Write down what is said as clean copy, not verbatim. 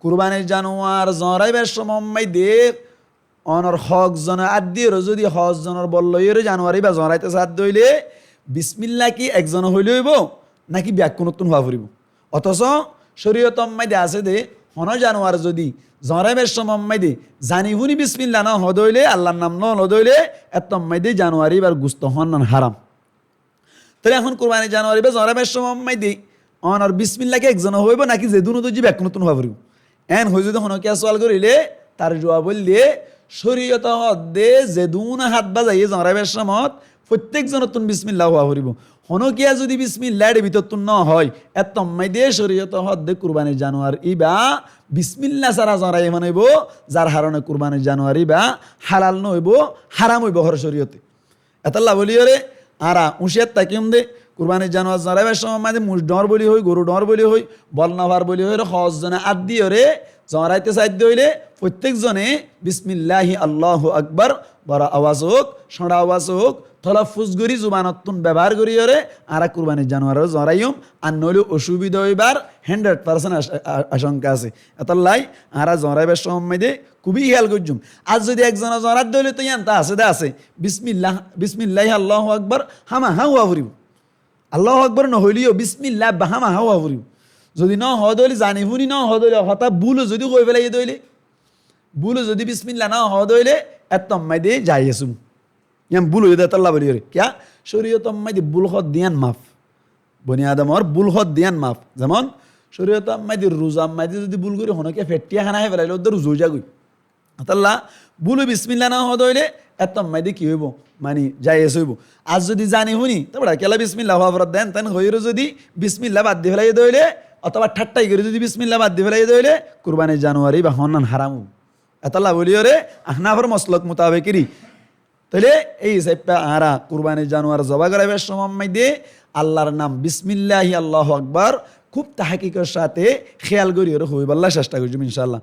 কুরবানির জানোয়ার জরাইবার সময় দে অনর হক জন আদির যদি হজ জনের বল্লইয়ের জানুয়ারি বা জরাইতে সাদ দইলে বিসমিল্লাহ কি একজন হইলে হইব নাকি ব্যাখ্য নতুন হওয়া ফুরিব। অথচ শরীয়ত মাইদে আছে দে হন জানুয়ার যদি জরাইবার সময় দে জানি হুনি বিসমিল্লা না হদইলে আল্লাহর নাম ন হদইলে এত মাইদে জানুয়ারি বার গুস্ত হন হারাম। তাহলে এখন কুরবানি জানুয়ারি বা জরাইবার সময় দে অনর বিসমিল্লাকে একজন হইব নাকি যে দুনো দুজি ব্যাখ্য নতুন হওয়া ফুরিব। এন হয়ে যদি হনকে সওয়াল করিলে তার জবাব বললে শরীয়ত হদ্দে যে দুন হাত বাজাইয়ে জরাইবার সমত প্রত্যেকজন তুন বিসমিল্লাহ হওয়া ফুরিব। হনকিয়া যদি বিসমিল্লাহর ভিতর তুন ন হয় এত মাইদে শরীয়ত হদ্দে কুরবানির জানুয়ার ইবা বিসমিল্লাহ সারা জরাই হইব যার হারণে কুরবানির জানুয়ার ইবা হালাল নইব হারাম হইব হর শরীয়তে। এতাল্লা বলি রে আরা উঁশিয়ার তাকিম দে কুরবানির জানুয়ার জরাইবার সময় মাঝে মুষ ডর বলি হই গরু ডর বলি হই বলনাভার বলি হই হজ জনে আদি রে জরাইতে সাধ্য হইলে প্রত্যেকজনে বিসমিল্লাহি আল্লাহু আকবার বড় আওয়াজ হোক সড়া আওয়াজ হোক তলাফুজ করি জুবানতুন ব্যবহার করি রে আরা কুরবানির জানুয়ার জরাইম আর নইলে অসুবিধা হইবার 100% আশঙ্কা আছে। এতাল্লাই আরা জরাইবার সময় দে খুবই খেয়াল করছুম। আজ যদি একজন জরাত দইলে তো ইয়ান তা আছে দে আছে বিসমিল্লাহি আল্লাহু আকবার হামা হাওয়া ফুরিব। আল্লাহু আকবার নহইলিও বিসমিল্লাহ বাহামা হাওয়া ফুরিব। যদি ন হদইলে জানি শুনি ন হদইলে হঠাৎ বুলো যদি কই পেলাই দইলে বুলো যদি বিসমিল্লাহ না হদইলে এত মাইদে যাই আসুম ইয়াম বুলো যদি তাল্লা বলি রে কিয়া শরীয়ত মাইদে বুল হদ দিয়ান মাফ বনি আদমর বুল হদ দিয়ান মাফ। যেমন শরীয়ত মাইদে রোজা মাইদে যদি বুল করি হনকে ফেটিয়া খানা হে ফেলাইলে ওদের রোজা যা গই তাল্লা বুলো বিসমিল্লাহ না হদইলে এত মাইদে কি হইব মানে যাই এসে হইব। আজ যদি জানি শুনি তারপরে কেলা বিসমিল্লাহ হওয়ার দেন তেন হইর যদি বিসমিল্লাহ বাদ দিয়ে ফেলাই দইলে অথবা ঠাট্টাই করে যদি বিসমিল্লাহ বাদ দিয়ে ফেলাই দইলে কুরবানির জানুয়ারি বা হন্নান হারাম এতাল্লা বলিও রে আহনাফর মসলক মোতাবেকেরই। তাহলে এই হিসাবটা আরা কুরবানির জানুয়ার জবা করাইবার সময় দিয়ে আল্লাহর নাম বিসমিল্লাহি আল্লাহু আকবার খুব তাহাকিকের সাথে খেয়াল করি হইবাল্লাহ চেষ্টা করছি ইনশাআল্লাহ।